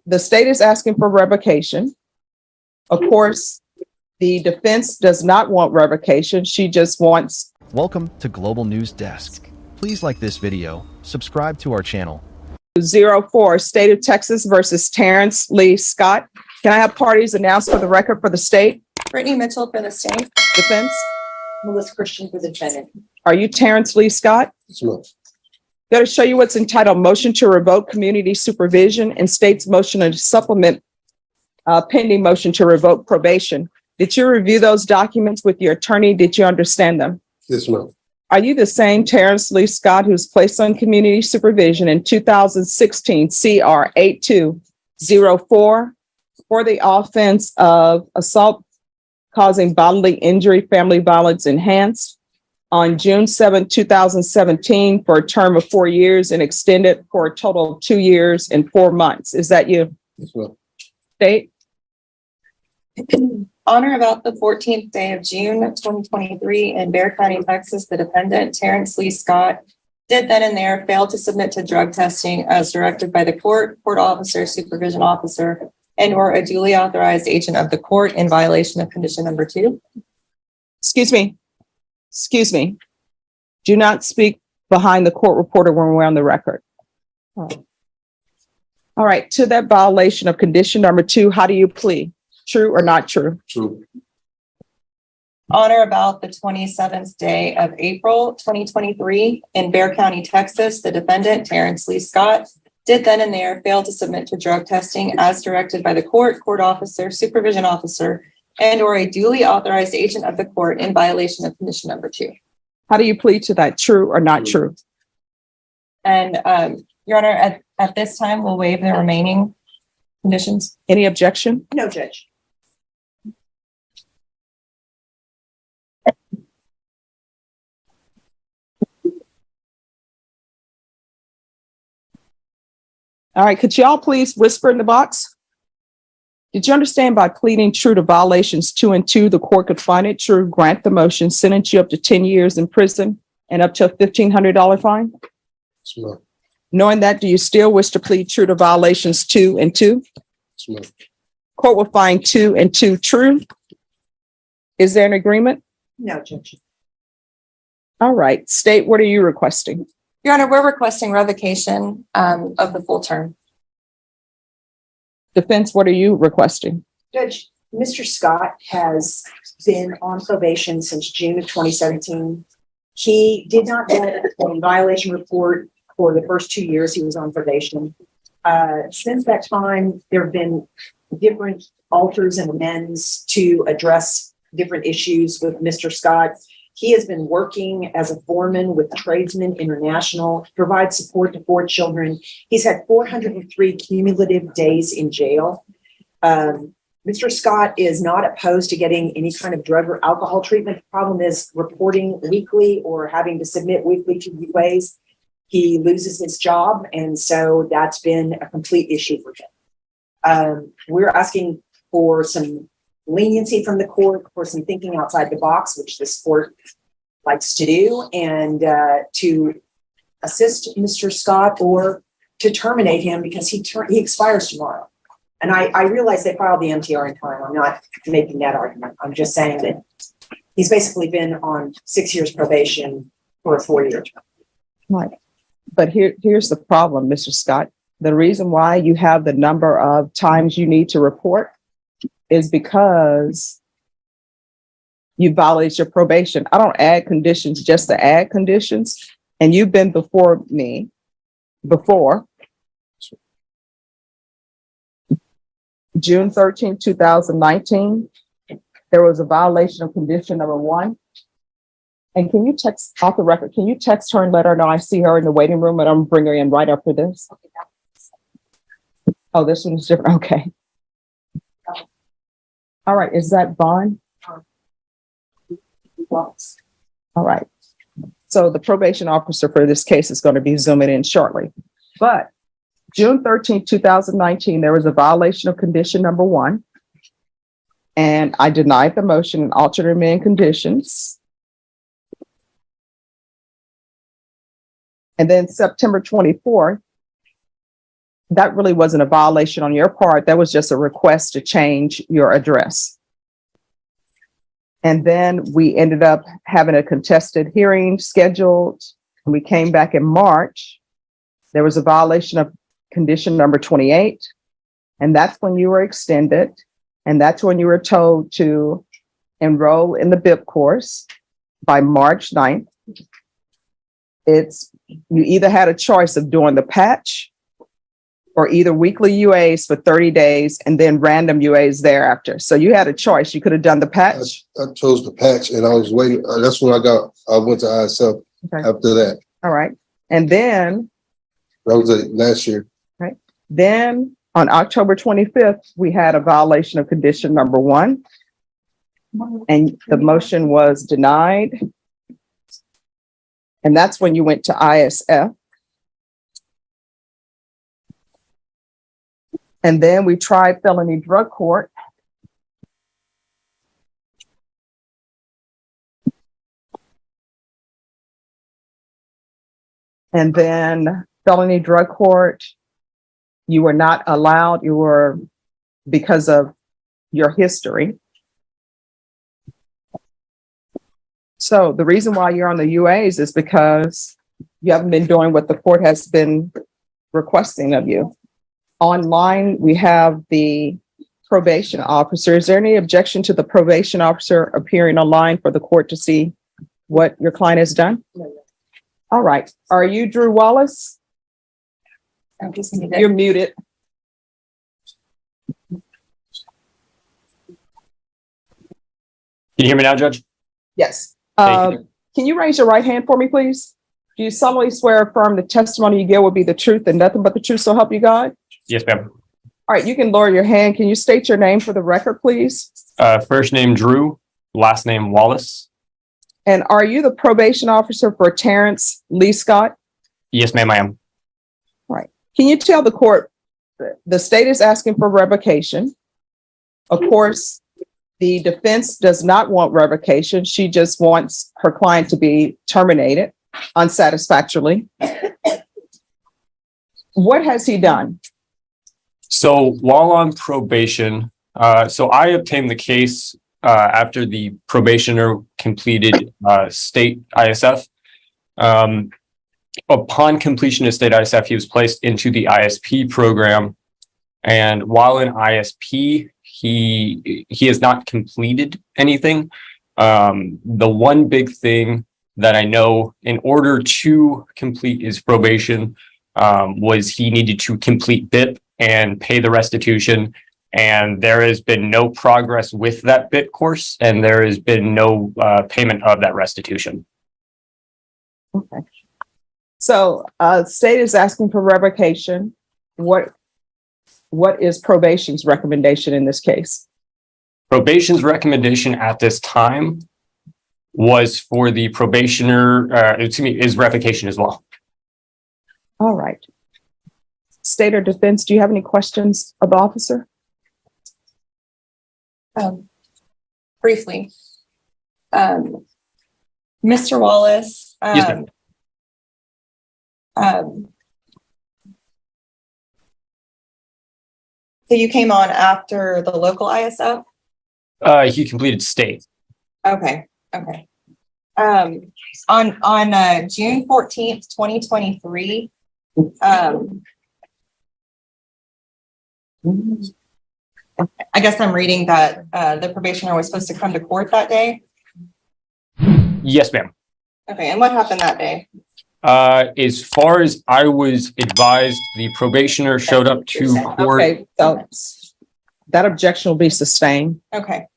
The state is asking for revocation. Of course, the defense does not want revocation. She just wants. Welcome to Global News Desk. Please like this video, subscribe to our channel. 04, State of Texas versus Terrence Lee Scott. Can I have parties announced for the record for the state? Brittany Mitchell for the state. Defense? Melissa Christian for the defendant. Are you Terrence Lee Scott? No. Got to show you what's entitled Motion to Revoke Community Supervision and State's Motion to Supplement pending motion to revoke probation. Did you review those documents with your attorney? Did you understand them? Yes, ma'am. Are you the same Terrence Lee Scott who was placed on community supervision in 2016 CR 8204 for the offense of assault causing bodily injury, family violence enhanced on June 7, 2017 for a term of 4 years and extended for a total of 2 years and 4 months? Is that you? Yes, ma'am. State? On or about the 14th day of June 2023 in Bexar County, Texas, the defendant, Terrence Lee Scott, did then and there fail to submit to drug testing as directed by the court officer, supervision officer, and or a duly authorized agent of the court in violation of condition number 2. Excuse me. Do not speak behind the court reporter when we're on the record. All right. To that violation of condition number 2, how do you plead? True or not true? True. On or about the 27th day of April 2023 in Bexar County, Texas, the defendant, Terrence Lee Scott, did then and there fail to submit to drug testing as directed by the court officer, supervision officer, and or a duly authorized agent of the court in violation of condition number 2. How do you plead to that? True or not true? And Your Honor, at this time, we'll waive the remaining conditions. Any objection? No, Judge. All right. Could y'all please whisper in the box? Did you understand by pleading true to violations 2 and 2, the court could find it true, grant the motion, sentence you up to 10 years in prison and up to a $1,500 fine? Yes, ma'am. Knowing that, do you still wish to plead true to violations 2 and 2? Yes, ma'am. Court will find 2 and 2 true. Is there an agreement? No, Judge. All right. State, what are you requesting? Your Honor, we're requesting revocation of the full term. Defense, what are you requesting? Judge, Mr. Scott has been on probation since June of 2017. He did not get a violation report for the first 2 years he was on probation. Since that time, there have been different alters and amends to address different issues with Mr. Scott. He has been working as a foreman with Tradesmen International to provide support to 4 children. He's had 403 cumulative days in jail. Mr. Scott is not opposed to getting any kind of drug or alcohol treatment. The problem is reporting weekly or having to submit weekly to UAs. He loses his job, and so that's been a complete issue for him. We're asking for some leniency from the court, for some thinking outside the box, which this court likes to do, and to assist Mr. Scott or to terminate him because he expires tomorrow. And I realize they filed the MTR in time. I'm not making that argument. I'm just saying that he's basically been on 6 years probation for a 4-year term. Right. But here's the problem, Mr. Scott. The reason why you have the number of times you need to report is because you violated your probation. I don't add conditions just to add conditions. And you've been before me before June 13, 2019. There was a violation of condition number 1. And can you text off the record? Can you text her and let her know I see her in the waiting room and I'm gonna bring her in right after this? Oh, this one's different. Okay. All right. Is that Vaughn? All right. So the probation officer for this case is going to be zooming in shortly. But June 13, 2019, there was a violation of condition number 1. And I denied the motion and altered amend conditions. And then September 24th, that really wasn't a violation on your part. That was just a request to change your address. And then we ended up having a contested hearing scheduled. We came back in March. There was a violation of condition number 28. And that's when you were extended. And that's when you were told to enroll in the BIP course by March 9th. You either had a choice of doing the patch or either weekly UAs for 30 days and then random UAs thereafter. So you had a choice. You could have done the patch. I chose the patch and I was waiting. That's when I went to ISF after that. All right. And then That was last year. right. Then on October 25th, we had a violation of condition number 1. And the motion was denied. And that's when you went to ISF. And then we tried felony drug court. And then felony drug court, you were not allowed, because of your history. So the reason why you're on the UAs is because you haven't been doing what the court has been requesting of you. Online, we have the probation officer. Is there any objection to the probation officer appearing online for the court to see what your client has done? All right. Are you Drew Wallace? I'm just muted. You're muted. Can you hear me now, Judge? Yes. Thank you. Can you raise your right hand for me, please? Do you solemnly swear or affirm the testimony you give will be the truth and nothing but the truth, so help you God? Yes, ma'am. All right, you can lower your hand. Can you state your name for the record, please? First name Drew, last name Wallace. And are you the probation officer for Terrence Lee Scott? Yes, ma'am, I am. Can you tell the court the state is asking for revocation? Of course, the defense does not want revocation. She just wants her client to be terminated unsatisfactorily. What has he done? So while on probation, so I obtained the case after the probationer completed state ISF. Upon completion of state ISF, he was placed into the ISP program. And while in ISP, he has not completed anything. The one big thing that I know in order to complete his probation was he needed to complete BIP and pay the restitution. And there has been no progress with that BIP course, and there has been no payment of that restitution. Okay. So state is asking for revocation. What is probation's recommendation in this case? Probation's recommendation at this time was for the probationer, is revocation as well. All right. State or defense, do you have any questions of the officer? Briefly. Mr. Wallace. Yes, ma'am. So you came on after the local ISF? He completed state. Okay. On June 14th, 2023, I guess I'm reading that the probationer was supposed to come to court that day. Yes, ma'am. Okay, and what happened that day? As far as I was advised, the probationer showed up to court. Okay, so that objection will be sustained. Okay.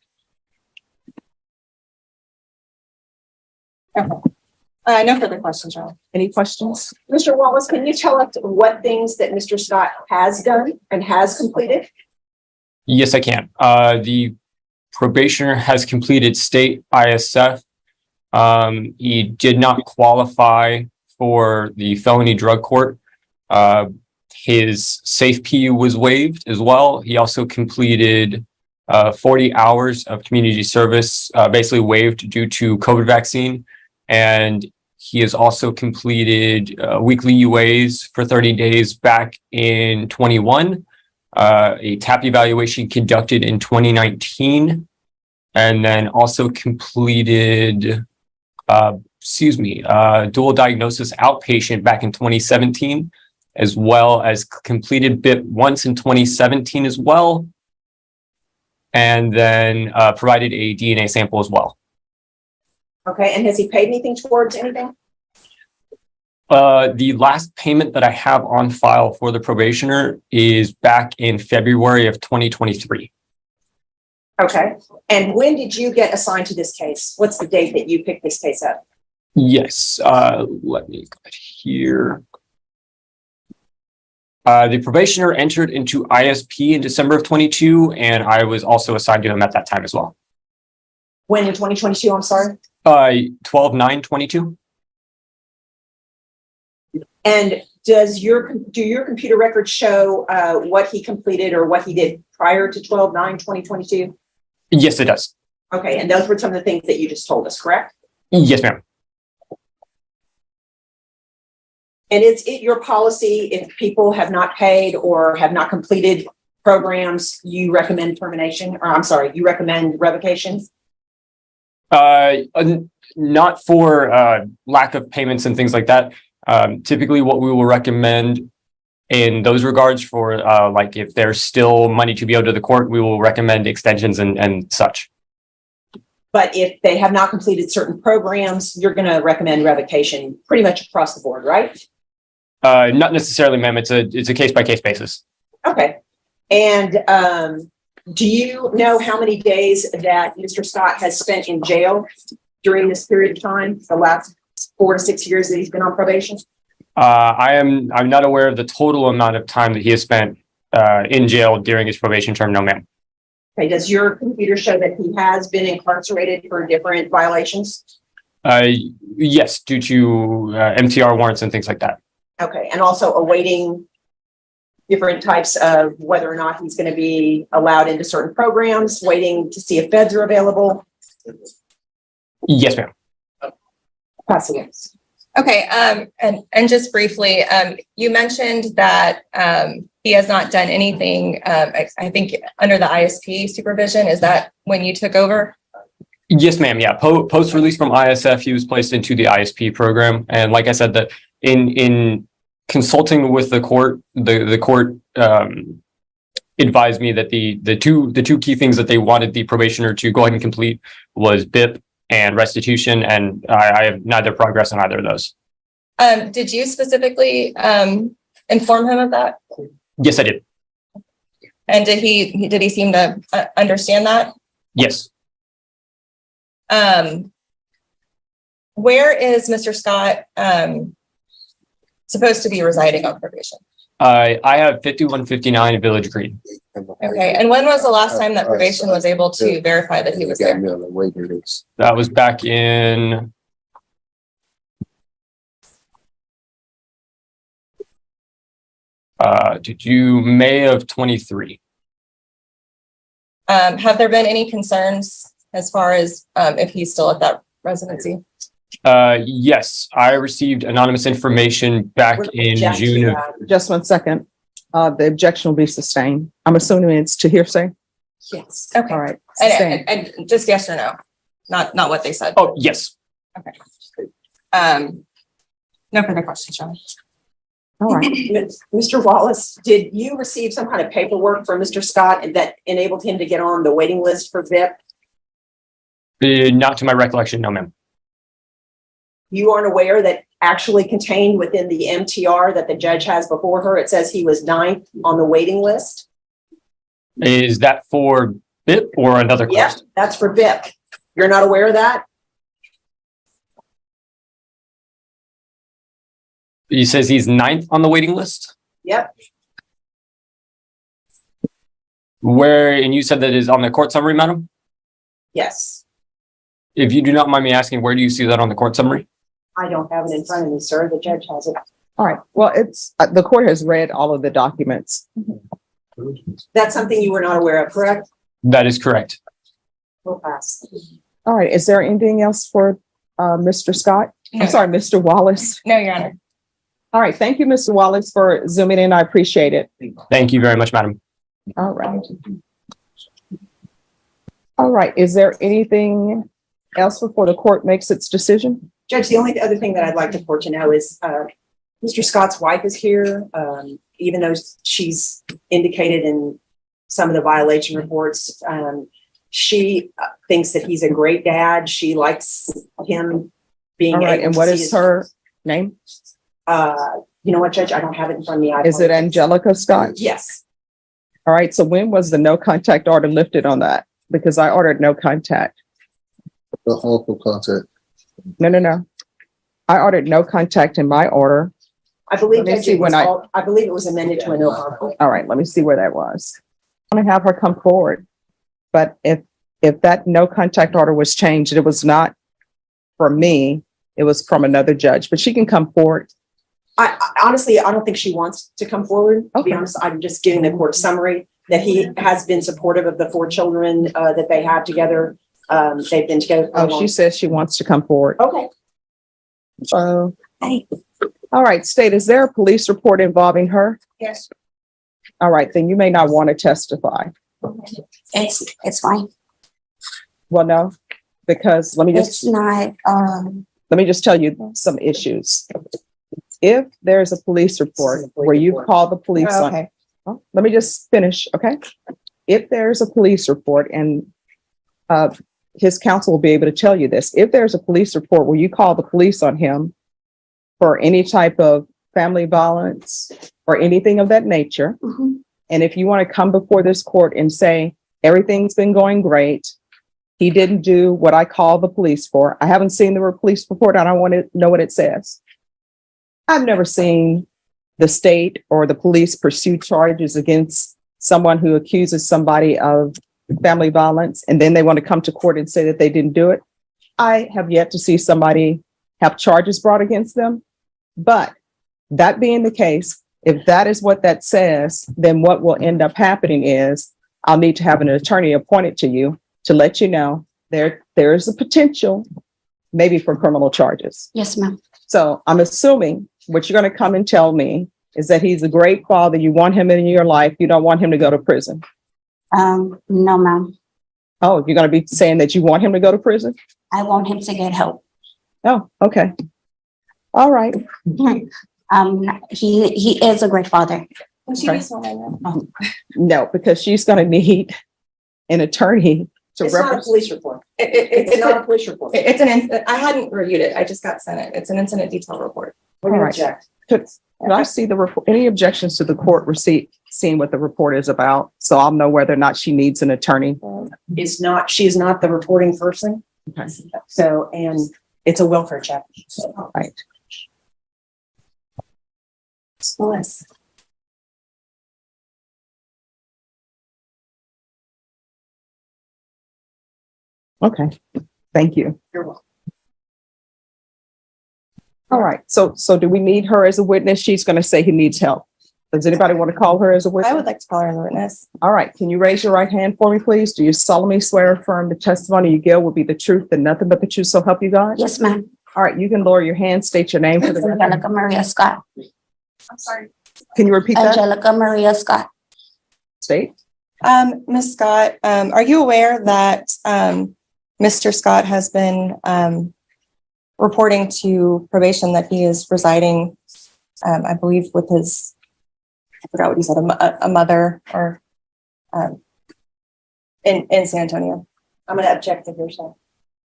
No further questions, John. Any questions? Mr. Wallace, can you tell us what things that Mr. Scott has done and has completed? Yes, I can. The probationer has completed state ISF. He did not qualify for the felony drug court. His safe PU was waived as well. He also completed 40 hours of community service, basically waived due to COVID vaccine. And He has also completed weekly UAs for 30 days back in 21, a TAP evaluation conducted in 2019, and then also completed, dual diagnosis outpatient back in 2017, as well as completed BIP once in 2017 as well, and then provided a DNA sample as well. Okay, and has he paid anything towards anything? The last payment that I have on file for the probationer is back in February of 2023. Okay, and when did you get assigned to this case? What's the date that you picked this case up? Yes, let me go here. The probationer entered into ISP in December of 22, and I was also assigned to him at that time as well. When in 2022, I'm sorry? 12/9/22. And do your computer records show what he completed or what he did prior to 12/9/2022? Yes, it does. Okay, and those were some of the things that you just told us, correct? Yes, ma'am. And is it your policy if people have not paid or have not completed programs, you recommend termination, or I'm sorry, you recommend revocation? Not for lack of payments and things like that. Typically what we will recommend in those regards for like if there's still money to be owed to the court, we will recommend extensions and such. But if they have not completed certain programs, you're going to recommend revocation pretty much across the board, right? Not necessarily, ma'am. It's a case by case basis. Okay. And do you know how many days that Mr. Scott has spent in jail during this period of time, the last 4 to 6 years that he's been on probation? I'm not aware of the total amount of time that he has spent in jail during his probation term. No, ma'am. Okay. Does your computer show that he has been incarcerated for different violations? Yes, due to MTR warrants and things like that. Okay. And also awaiting different types of whether or not he's going to be allowed into certain programs, waiting to see if beds are available. Yes, ma'am. Possibly. Okay, and just briefly, you mentioned that he has not done anything, I think, under the ISP supervision. Is that when you took over? Yes, ma'am. Yeah. Post release from ISF, he was placed into the ISP program, and like I said, that in consulting with the court, the court advised me that the two key things that they wanted the probationer to go ahead and complete was BIP and restitution, and I have neither progress on either of those. Did you specifically inform him of that? Yes, I did. And did he seem to understand that? Yes. Where is Mr. Scott supposed to be residing on probation? I have 5159 Village Green. Okay, and when was the last time that probation was able to verify that he was there? That was back in May of 23. Have there been any concerns as far as if he's still at that residency? Yes, I received anonymous information back in June of. Just 1 second. The objection will be sustained. I'm assuming it's to hearsay. Yes. Okay. All right. And, Sustained. and just yes or no, not what they said. Oh, yes. Okay. No further questions, John. All right. Mr. Wallace, did you receive some kind of paperwork from Mr. Scott that enabled him to get on the waiting list for VIP? Not to my recollection, no, ma'am. You aren't aware that actually contained within the MTR that the judge has before her, it says he was 9th on the waiting list? Is that for BIP or another Yeah, course? that's for VIP. You're not aware of that? He says he's 9th on the waiting list? Yep. Where, and you said that is on the court summary, madam? Yes. If you do not mind me asking, where do you see that on the court summary? I don't have it in front of me, sir. The judge has it. All right. Well, it's the court has read all of the documents. That's something you were not aware of, correct? That is correct. We'll pass. All right. Is there anything else for Mr. Scott? I'm sorry, Mr. Wallace. No, Your Honor. All right, thank you, Mr. Wallace, for zooming in. I appreciate it. Thank you very much, Madam. All right. All right, is there anything else before the court makes its decision? Judge, the only other thing that I'd like the court to know is, Mr. Scott's wife is here. Even though she's indicated in some of the violation reports, she thinks that he's a great dad. She likes him being All right, able and to what see is his- her name? You know what, Judge? I don't have it in front of me. I Is it apologize. Angelica Scott? Yes. All right, so when was the no contact order lifted on that? Because I ordered no contact. The harmful contact. No. I ordered no contact in my order. I believe Let me Judge, see when I believe it was amended to a no harm. All right, let me see where that was. I'm gonna have her come forward. But if that no contact order was changed, it was not from me, it was from another judge, but she can come forward. I honestly, I don't think she wants to come forward. To be Okay. honest, I'm just giving the court summary that he has been supportive of the 4 children that they have together. They've been together. for a Oh, long- she says she wants to come forward. Okay. So, all right, State, is there a police report involving her? Yes. All right, then you may not want to testify. It's fine. Well, no, because let me It's just not, tell you some issues. If there's a police report where you call the police on, Okay. well, let me just finish, okay? If there's a police report and his counsel will be able to tell you this, if there's a police report where you call the police on him for any type of family violence or anything of that nature, mhm, and if you want to come before this court and say, everything's been going great, he didn't do what I call the police for. I haven't seen the police report. I don't want to know what it says. I've never seen the state or the police pursue charges against someone who accuses somebody of family violence, and then they want to come to court and say that they didn't do it. I have yet to see somebody have charges brought against them. But that being the case, if that is what that says, then what will end up happening is I'll need to have an attorney appointed to you to let you know there is a potential maybe for criminal charges. yes, ma'am. So I'm assuming what you're going to come and tell me is that he's a great father. You want him in your life. You don't want him to go to prison. No, ma'am. Oh, you're going to be saying that you want him to go to prison? I want him to get help. Oh, okay. All right. He is a great father. Will she be sworn in now? No, because she's going to need an attorney to It's not a represent. police report. It's It's not a police report. It's an, I hadn't reviewed it. I just got sent it. It's an incident detail report. We're gonna All right. object. Could I see the report? Any objections to the court receipt, seeing what the report is about? So I'll know whether or not she needs an attorney. She is not the reporting person. Okay. So, and it's a welfare check. Right. Melissa. Okay. Thank you. You're welcome. All right. So do we need her as a witness? She's going to say he needs help. Does anybody want to call her as a witness? I would like to call her as a witness. All right. Can you raise your right hand for me, please? Do you solemnly swear or affirm the testimony you give will be the truth and nothing but the truth, so help you God? Yes, ma'am. All right. You can lower your hand, state your name for the record. Angelica Maria Scott. I'm sorry. Can you repeat that? Angelica Maria Scott. State. Ms. Scott, are you aware that, Mr. Scott has been, reporting to probation that he is residing, I believe with his, I forgot what he said, a mother or, in San Antonio. I'm gonna object to hearsay. All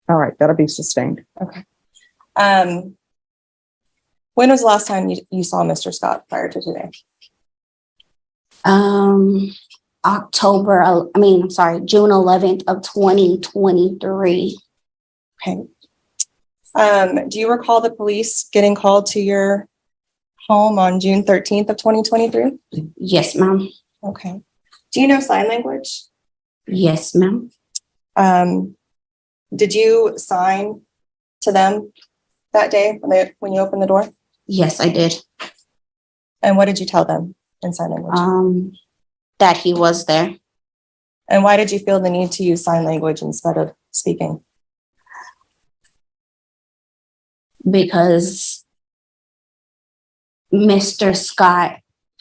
right. That'll be sustained. When was the last time you saw Mr. Scott prior to today? June 11th of 2023. Okay. Do you recall the police getting called to your home on June 13th of 2023? Yes, ma'am. Okay. Do you know sign language? Yes, ma'am. Did you sign to them that day when you opened the door? Yes, I did. And what did you tell them in sign language? That he was there. And why did you feel the need to use sign language instead of speaking? because Mr. Scott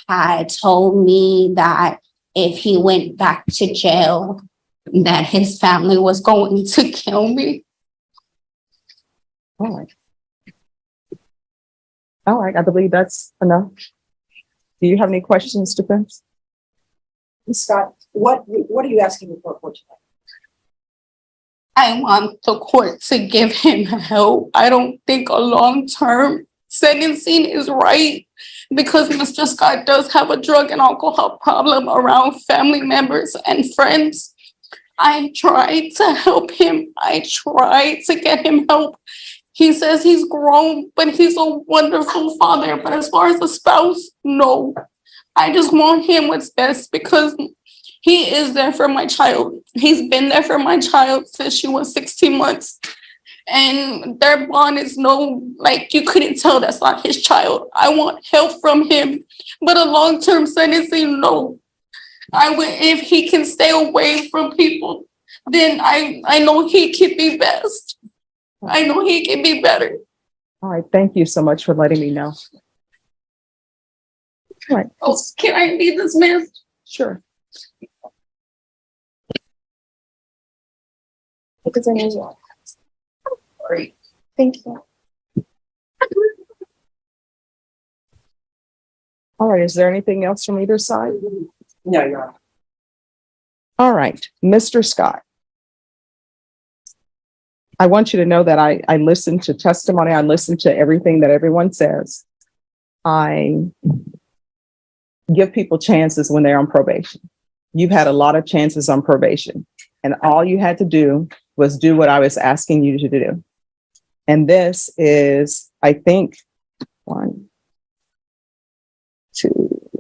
had told me that if he went back to jail, that his family was going to kill me. All right. All right, I believe that's enough. Do you have any questions, defense? Ms. Scott, what are you asking the court for today? I want the court to give him help. I don't think a long-term sentencing is right because Mr. Scott does have a drug and alcohol problem around family members and friends. I tried to help him. I tried to get him help. He says he's grown, but he's a wonderful father. But as far as a spouse, no. I just want him what's best because he is there for my child. He's been there for my child since she was 16 months. And their bond is you couldn't tell that's not his child. I want help from him, but a long-term sentencing, no. If he can stay away from people, then I know he can be best. I know he can be better. All right, thank you so much for letting me know. All right, Oh, can I be dismissed? sure. Because I need you. Great. Thank you. All right, is there anything else from either side? No, Your Honor. All right, Mr. Scott. I want you to know that I listen to testimony. I listen to everything that everyone says. I give people chances when they're on probation. You've had a lot of chances on probation, and all you had to do was do what I was asking you to do. And this is, I think, 1, 2,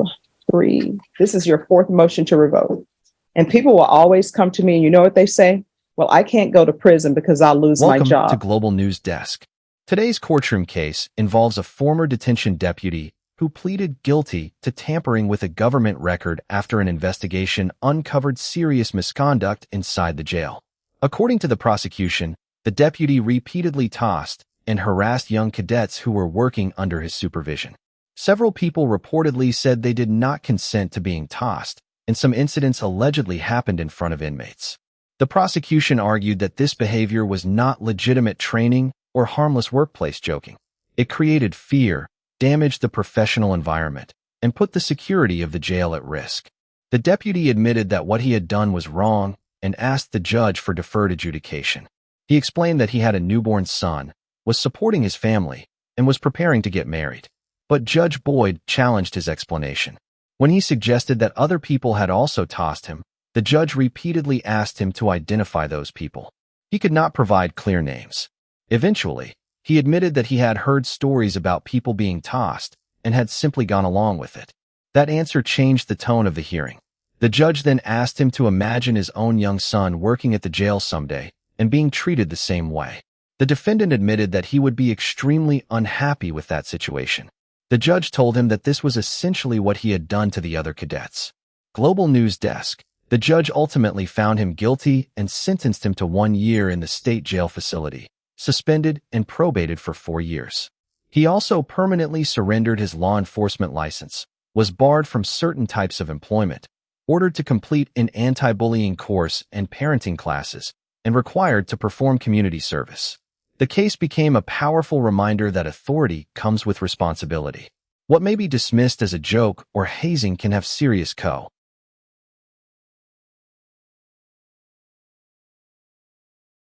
3. This is your 4th motion to revoke. And people will always come to me and you know what they say? Well, I can't go to prison because I'll lose my Welcome job. to Global News Desk. Today's courtroom case involves a former detention deputy who pleaded guilty to tampering with a government record after an investigation uncovered serious misconduct inside the jail. According to the prosecution, the deputy repeatedly tossed and harassed young cadets who were working under his supervision. Several people reportedly said they did not consent to being tossed, and some incidents allegedly happened in front of inmates. The prosecution argued that this behavior was not legitimate training or harmless workplace joking. It created fear, damaged the professional environment, and put the security of the jail at risk. The deputy admitted that what he had done was wrong and asked the judge for deferred adjudication. He explained that he had a newborn son, was supporting his family, and was preparing to get married. But Judge Boyd challenged his explanation. When he suggested that other people had also tossed him, the judge repeatedly asked him to identify those people. He could not provide clear names. Eventually, he admitted that he had heard stories about people being tossed and had simply gone along with it. That answer changed the tone of the hearing. The judge then asked him to imagine his own young son working at the jail someday and being treated the same way. The defendant admitted that he would be extremely unhappy with that situation. The judge told him that this was essentially what he had done to the other cadets. Global News Desk. The judge ultimately found him guilty and sentenced him to 1 year in the state jail facility, suspended and probated for 4 years. He also permanently surrendered his law enforcement license, was barred from certain types of employment, ordered to complete an anti-bullying course and parenting classes, and required to perform community service. The case became a powerful reminder that authority comes with responsibility. What may be dismissed as a joke or hazing can have serious